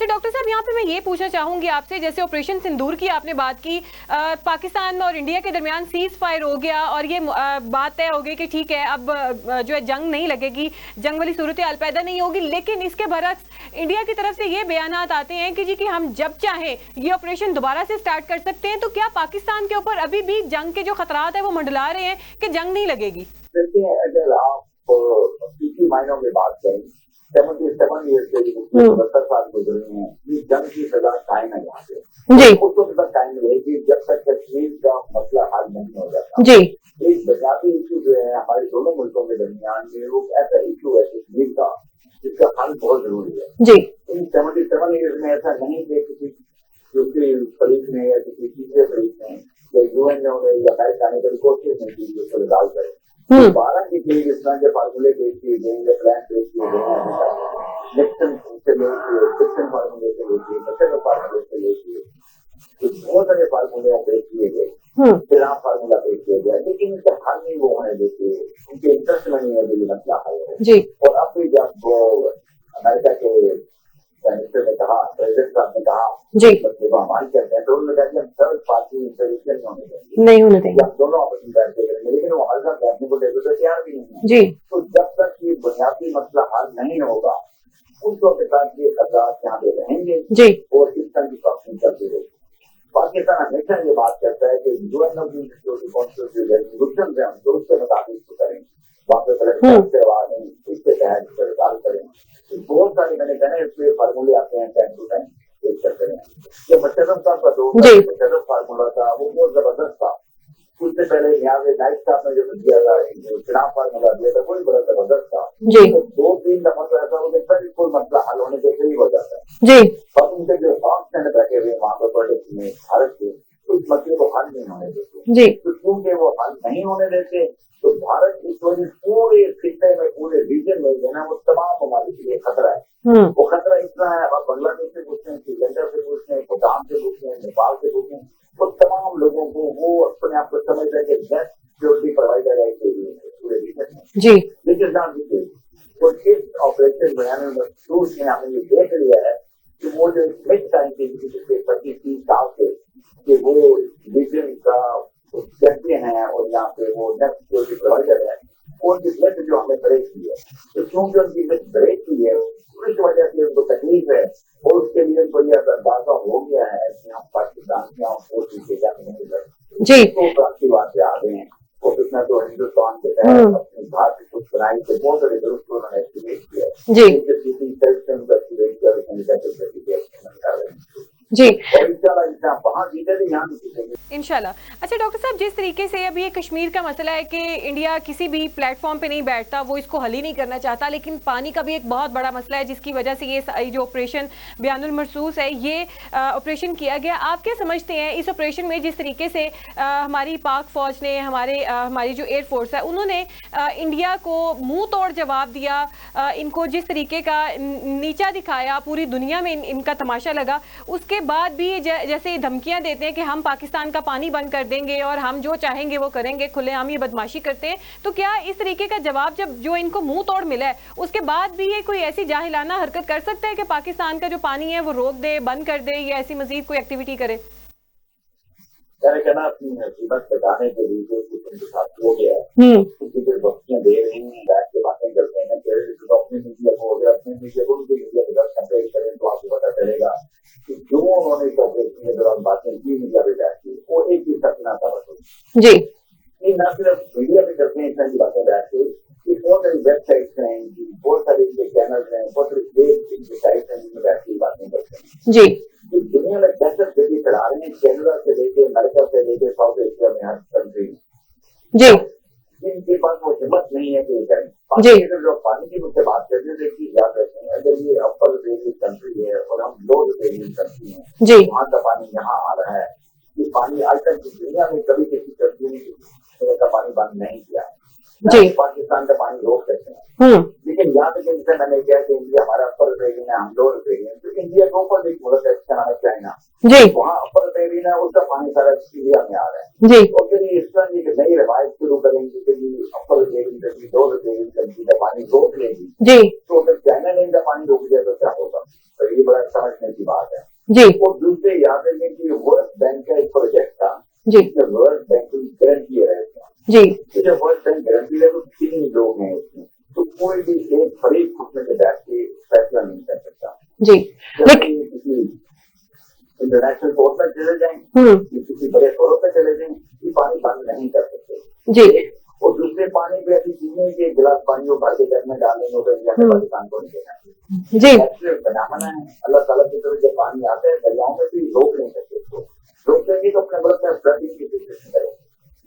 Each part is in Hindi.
अच्छा डॉक्टर साहब, यहाँ पे मैं ये पूछना चाहूंगी आपसे, जैसे ऑपरेशन सिंदूर की आपने बात की, पाकिस्तान और इंडिया के दरमियान सीज फायर हो गया और ये बात तय हो गई कि ठीक है अब जो है जंग नहीं लगेगी, जंग वाली सूरत हाल पैदा नहीं होगी। लेकिन इसके बरक्स इंडिया की तरफ से ये बयानात आते हैं कि जी कि हम जब चाहें ये ऑपरेशन दोबारा से स्टार्ट कर सकते हैं। तो क्या पाकिस्तान के ऊपर अभी भी जंग के जो खतरात है वो मंडला रहे हैं कि जंग नहीं लगेगी? देखिए, अगर आप पिछले मायनों में बात करें, 77 ईयर से 72 साल गुजरे हैं, ये जंग की सजा कायम है यहाँ पे जी। उसको तक कायम रहेगी जब तक कश्मीर का मसला हल नहीं हो जाता जी। एक बुनियादी इशू जो है हमारे दोनों मुल्कों के दरमियान में, वो ऐसा इशू है कश्मीर का जिसका हल बहुत जरूरी है जी। इन 77 ईयर में ऐसा नहीं कि किसी दूसरे फरीक ने या किसी तीसरे फरीक ने या यूएन ने उन्हें या बैठ जाने की कोशिश नहीं की उसको रिजॉल्व करें। 12 की चीज इस तरह के फार्मूले पेश किए गए, प्लान पेश किए गए, निक्सन से लेकर क्रिप्टन फार्मूले से लेकर मटर फार्मूले से लेकर तो बहुत सारे फार्मूले पेश किए गए, फिर आप फार्मूला पेश किया गया, लेकिन इनका हल नहीं वो होने देते, उनके इंटरेस्ट में नहीं है कि ये मसला हल हो जी। और अब भी जब अमेरिका के मिनिस्टर ने कहा, प्रेसिडेंट साहब ने कहा जी मतलब हमारी करते हैं, तो उन्होंने कहा कि हम थर्ड पार्टी इंटरवेंशन नहीं होने देंगे, हम दोनों आपस में बैठ के करेंगे, लेकिन वो हमारे साथ बैठने को लेकर तो तैयार भी नहीं है जी। तो जब तक ये बुनियादी मसला हल नहीं होगा उस वक्त तक ये खतरात यहाँ पे रहेंगे जी और इस तरह की प्रॉब्लम चलती रहेगी। पाकिस्तान हमेशा ये बात करता है कि यूएन रेजोल्यूशन है हम उसके मुताबिक करें, वहाँ पे इसके तहत सरकार करें। बहुत सारे मैंने कहना है इसमें फार्मूले आते हैं टाइम टू टाइम पेश करते हैं। जो मशरफ साहब का दो मशरफ फार्मूला था वो बहुत जबरदस्त था। उससे पहले यहाँ से नाइट साहब ने जो दिया था चुनाव फार्मूला दिया था वो भी बड़ा जबरदस्त था जी। तो 2-3 दफा तो ऐसा होता है कोई मसला हल होने के करीब हो जाता है जी। और उनके जो ऑप्शन बैठे हुए वहाँ पर प्रोजेक्ट में भारत के उस मसले को हल नहीं होने देते जी। तो क्योंकि वो हल नहीं होने देते तो भारत इस वजह पूरे खिते में पूरे रीजन में जो है वो तमाम ममालिक के लिए खतरा है। वो खतरा इतना है, और बांग्लादेश से पूछते हैं, श्रीलंका से पूछते हैं, भूटान से पूछते हैं, नेपाल से पूछते हैं, वो तमाम लोगों को वो अपने आप को समझते हैं कि बेस्ट सिक्योरिटी प्रोवाइडर है पूरे रीजन में जी। लेकिन और इस ऑपरेशन बनाने में हमने ये देख लिया है कि वो जो मिड टाइम थी 25-30 साल से कि वो रीजन का चैंपियन है और यहाँ पे वो नेक्स्ट सिक्योरिटी प्रोवाइडर है, उनकी लिस्ट जो हमने ब्रेक की है, तो क्योंकि उनकी लिस्ट ब्रेक की है उस वजह से उनको तकलीफ है और उसके लिए उनको यह अंदाजा हो गया है कि हम पाकिस्तान की हम कोशिश के जाने जी तो आपकी बात पे आ गए हैं। और इसमें तो हिंदुस्तान के तहत अपनी भारत कुछ बनाई तो बहुत सारे दुरुस्त उन्होंने एस्टिमेट किया जी जी इंशाल्लाह। अच्छा डॉक्टर साहब, जिस तरीके से अभी ये कश्मीर का मसला है कि इंडिया किसी भी प्लेटफॉर्म पे नहीं बैठता, वो इसको हल ही नहीं करना चाहता, लेकिन पानी का भी एक बहुत बड़ा मसला है जिसकी वजह से ये जो ऑपरेशन बयानुल मरसूस है ये ऑपरेशन किया गया। आप क्या समझते हैं इस ऑपरेशन में जिस तरीके से हमारी पाक फौज ने हमारी जो एयरफोर्स है उन्होंने इंडिया को मुंह तोड़ जवाब दिया, इनको जिस तरीके का नीचा दिखाया, पूरी दुनिया में इनका तमाशा लगा, उसके बाद भी जैसे धमकियां देते हैं कि हम पाकिस्तान का पानी बंद कर देंगे और हम जो चाहेंगे वो करेंगे, खुलेआम ये बदमाशी करते हैं। तो क्या इस तरीके का जवाब जब जो इनको मुंह तोड़ मिला है उसके बाद भी ये कोई ऐसी जाहिलाना हरकत कर सकता है कि पाकिस्तान का जो पानी है वो रोक दे, बंद कर दे या ऐसी मजीद कोई एक्टिविटी करे? कहना अपनी मुसीबत बताने के लिए उनके साथ हो गया है, बख्शियां दे रही हैं, बैठ के बातें करते हैं, अपनी मीडिया को अगर अपनी मीडिया को उनकी मीडिया के साथ कंपेयर करें तो आपको पता चलेगा कि जो उन्होंने इस ऑपरेशन के दौरान बातें की मीडिया पे बैठ के वो एक भी सच ना था जी। ये न सिर्फ मीडिया पे करते हैं इस तरह की बातें बैठ के, बहुत सारी वेबसाइट्स हैं, बहुत सारे चैनल्स हैं, बहुत सारी साइट्स हैं जिनमें बैठ के बातें करते हैं जी। दुनिया में दहशत गर्दी फैला रहे हैं, कैनेडा से लेके अमेरिका से लेके साउथ एशिया में हर कंट्री जी, जिनके पास वो हिम्मत नहीं है कि करें जी। जो पानी की मुझसे बात करते हैं देखिए याद रखें, अगर ये अपर वेरियस कंट्री है और हम लोअर वेरियस कंट्री हैं जी, वहाँ का पानी यहाँ आ रहा है, ये पानी आज तक दुनिया में कभी किसी कंट्री ने का पानी बंद नहीं किया जी। पाकिस्तान का पानी रोक सकते हैं, लेकिन याद रखें जैसे मैंने कहा कि इंडिया हमारा अपर वेरियन है, हम लोअर वेरियन, तो इंडिया के ऊपर एक मुल्क है इसका नाम है चाइना जी, वहाँ अपर वेरियन है, उसका पानी सारा इंडिया में आ रहा है जी। और फिर इस तरह की नई रिवायत शुरू करेंगे कि अपर वेरियन कंट्री लोअर वेरियन कंट्री का पानी रोक लेगी जी। तो अगर चाइना ने इनका पानी रोक दिया तो क्या होगा? ये बड़ा समझने की बात है जी और दूसरे याद रखें कि वर्ल्ड बैंक का एक प्रोजेक्ट था जी जिसमें वर्ल्ड बैंक की गारंटी है जी तो जब वर्ल्ड बैंक गारंटी है तो 3 लोग हैं इसमें तो कोई भी एक फरीक खुद में बैठ के फैसला नहीं कर सकता जी जब लेकिन किसी इंटरनेशनल कोर्ट में चले जाएं किसी बड़े फोरम पे चले जाएं ये पानी बंद नहीं कर सकते जी और दूसरे पानी पे ऐसी चीजें कि एक गिलास पानी को भर के घर में डालेंगे तो इंडिया में पाकिस्तान को नहीं देना जी नेचुरल बनाना है अल्लाह ताला की तरफ जब पानी आता है दरियाओं में भी रोक नहीं सकते उसको रोक देंगे तो अपने बड़े में फ्लडिंग की कोशिश करें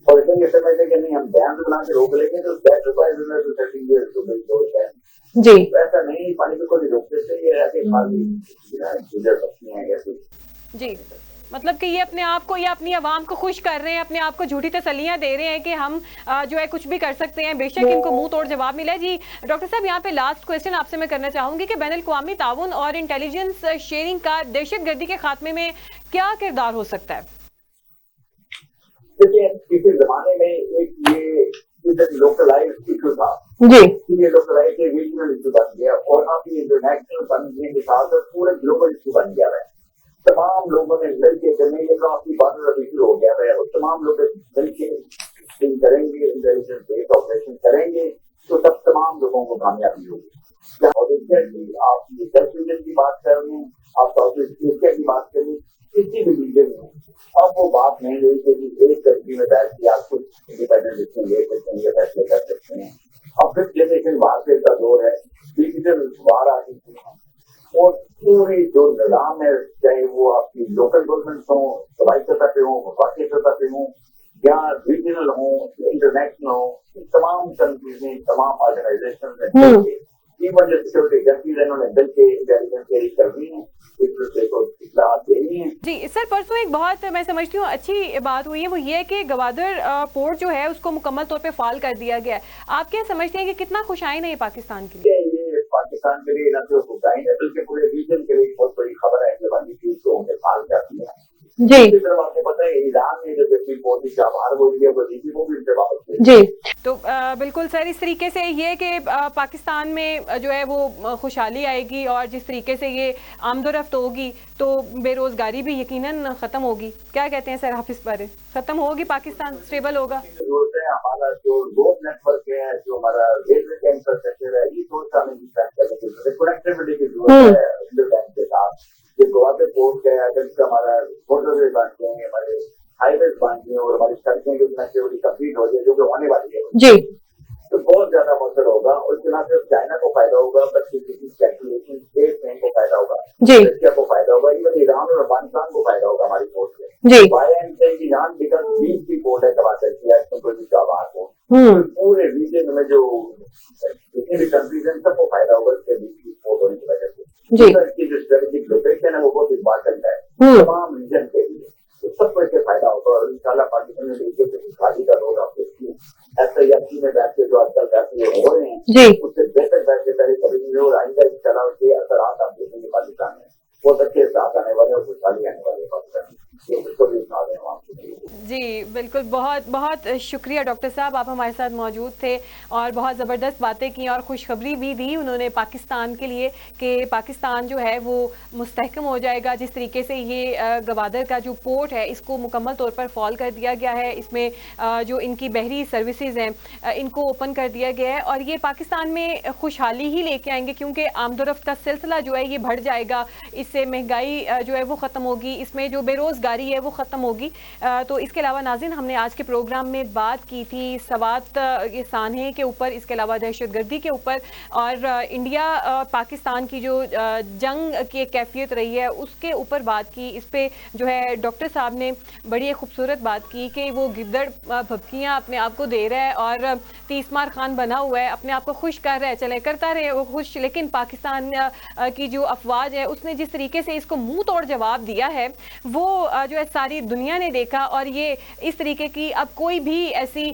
और इतने ये समझते कि नहीं हम डैम बना के रोक लेंगे तो that requires to 30 years to build those dams जी ऐसा नहीं पानी को कोई रोक देते ये है कि खाली चीजें सकती हैं ऐसी जी मतलब कि ये अपने आप को या अपनी आवाम को खुश कर रहे हैं, अपने आप को झूठी तसल्लियां दे रहे हैं कि हम जो है कुछ भी कर सकते हैं। बेशक इनको मुंह तोड़ जवाब मिला। जी डॉक्टर साहब, यहाँ पे लास्ट क्वेश्चन आपसे मैं करना चाहूंगी कि बैनुल-अक़वामी ताउन और इंटेलिजेंस शेयरिंग का दहशतगर्दी के खात्मे में क्या किरदार हो सकता है? देखिए किसी जमाने में एक ये लोकलाइज्ड इशू था जी ये लोकलाइज्ड रीजनल इशू बन गया और अब ये इंटरनेशनल बनने के साथ साथ पूरे ग्लोबल इशू बन गया है। तमाम लोगों ने मिलकर करने ये काफी बार इशू हो गया है और तमाम लोग मिलकर करेंगे इंटेलिजेंस बेस्ड ऑपरेशन करेंगे तो तब तमाम लोगों को कामयाबी होगी। और आप गल्फ रीजन की बात कर रहे हैं, आप साउथ एशिया की बात कर रहे हैं, किसी भी रीजन में अब वो बात नहीं रही कि एक कंट्री में बैठ के आप कुछ इंडिपेंडेंट डिसीजन ले सकते हैं या फैसले कर सकते हैं। अब फिर जनरेशन वारफेयर का दौर है, डिजिटल वार आ चुकी है और पूरी जो निज़ाम है चाहे वो आपकी लोकल गवर्नमेंट हो, सवाई सतह पे हो, वफाकी सतह पे हो या रीजनल हो, इंटरनेशनल हो, तमाम कंट्रीज ने तमाम ऑर्गेनाइजेशन ने इवन जो सिक्योरिटी एजेंसीज इन्होंने मिल के इंटेलिजेंस शेयरिंग करनी है, एक दूसरे को इत्तलात देनी है। जी सर, परसों एक बहुत मैं समझती हूँ अच्छी बात हुई है, वो ये कि गवादर पोर्ट जो है उसको मुकम्मल तौर पे फाल कर दिया गया है। आप क्या समझते हैं कि कितना खुशाइन है ये पाकिस्तान के लिए? ये पाकिस्तान के लिए न सिर्फ हुसैन है बल्कि पूरे रीजन के लिए बहुत बड़ी खबर है कि वाली चीज को उन्हें फाल कर दिया। जी इसी तरह आपको पता है ईरान में जो सुप्रीम कोर्ट की बाहर बोल दिया वो नीति को भी इनसे वापस ले जी तो बिल्कुल सर, इस तरीके से ये कि पाकिस्तान में जो है वो खुशहाली आएगी और जिस तरीके से ये आमदोरफ्त होगी तो बेरोजगारी भी यकीनन खत्म होगी। क्या कहते हैं सर आप इस बारे? खत्म होगी, पाकिस्तान स्टेबल होगा? जरूरत है हमारा जो रोड नेटवर्क है, जो हमारा रेलवे का इंफ्रास्ट्रक्चर है, ये थोड़ा सा हमें कनेक्टिविटी की जरूरत है इंटरनेट के साथ। ये गवादर पोर्ट है, अगर हमारा मोटरवे बन गए, हमारे हाईवे बन गए और हमारी सड़कें जो कनेक्टिविटी कंप्लीट हो जाए जो कि होने वाली है जी तो बहुत ज्यादा मसर होगा और इसके ना सिर्फ चाइना को फायदा होगा बल्कि किसी कैलकुलेशन स्टेट बैंक को फायदा होगा, जी रशिया को फायदा होगा, इवन ईरान और अफगानिस्तान को फायदा होगा हमारी पोर्ट से। जी ईरान बिकम बीच की पोर्ट है गवादर की आवाज को पूरे रीजन में जो जितनी भी कंट्रीज हैं सबको फायदा होगा इसके बीच की पोर्ट होने की वजह से। जी इसकी जो स्ट्रेटेजिक लोकेशन है वो बहुत इम्पोर्टेंट है तमाम रीजन के लिए, तो सबको इससे फायदा होगा और इंशाल्लाह पाकिस्तान में खाली का रोड आप देखिए SIFC में बैठ के जो आजकल फैसले हो रहे हैं जी उससे बेहतर फैसले पहले कभी नहीं हो और आइंदा इंशाल्लाह उसके असर आप देखेंगे पाकिस्तान में बहुत अच्छे साथ आने वाले और खुशहाली आने वाले पाकिस्तान में। जी बिल्कुल, बहुत बहुत शुक्रिया डॉक्टर साहब, आप हमारे साथ मौजूद थे और बहुत ज़बरदस्त बातें की और खुशखबरी भी दी उन्होंने पाकिस्तान के लिए कि पाकिस्तान जो है वो मुस्तहकम हो जाएगा। जिस तरीके से ये गवादर का जो पोर्ट है इसको मुकम्मल तौर पर फॉल कर दिया गया है, इसमें जो इनकी बहरी सर्विसेज हैं इनको ओपन कर दिया गया है और ये पाकिस्तान में खुशहाली ही लेके आएंगे क्योंकि आमदोरफ्त का सिलसिला जो है ये बढ़ जाएगा, इससे महंगाई जो है वो ख़त्म होगी, इसमें जो बेरोज़गारी है वो ख़त्म होगी। तो इसके अलावा नाज़रीन, हमने आज के प्रोग्राम में बात की थी सवात ये सानहे के ऊपर, इसके अलावा दहशतगर्दी के ऊपर और इंडिया पाकिस्तान की जो जंग की कैफियत रही है उसके ऊपर बात की। इस पे जो है डॉक्टर साहब ने बड़ी खूबसूरत बात की कि वो गिद्दड़ भपकियाँ अपने आप को दे रहा है और तीसमार खान बना हुआ है, अपने आप को खुश कर रहा है, चले करता रहे वो खुश, लेकिन पाकिस्तान की जो अफवाज है उसने जिस तरीके से इसको मुंह तोड़ जवाब दिया है वो जो है सारी दुनिया ने देखा और ये ये इस तरीके की अब कोई भी ऐसी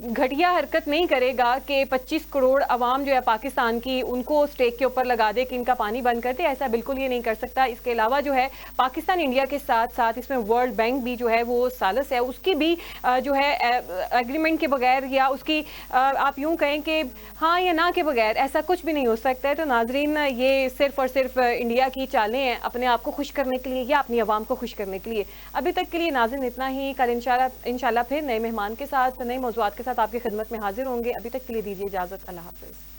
घटिया हरकत नहीं करेगा कि 25 करोड़ अवाम जो है पाकिस्तान की उनको स्टेक के ऊपर लगा दे कि इनका पानी बंद कर दे। ऐसा बिल्कुल ये नहीं कर सकता। इसके अलावा जो है पाकिस्तान इंडिया के साथ साथ इसमें वर्ल्ड बैंक भी जो है वो सालस है, उसकी भी जो है एग्रीमेंट के बगैर या उसकी आप यूं कहें कि हाँ या ना के बगैर ऐसा कुछ भी नहीं हो सकता है। तो नाजरीन, ये सिर्फ और सिर्फ इंडिया की चालें हैं अपने आप को खुश करने के लिए या अपनी आवाम को खुश करने के लिए। अभी तक के लिए नाज़रीन इतना ही। कल इंशाल्लाह फिर नए मेहमान के साथ, नए मौज़ूआत के साथ आपकी खिदमत में हाजिर होंगे। अभी तक के लिए दीजिए इजाज़त। अल्लाह हाफ़िज़।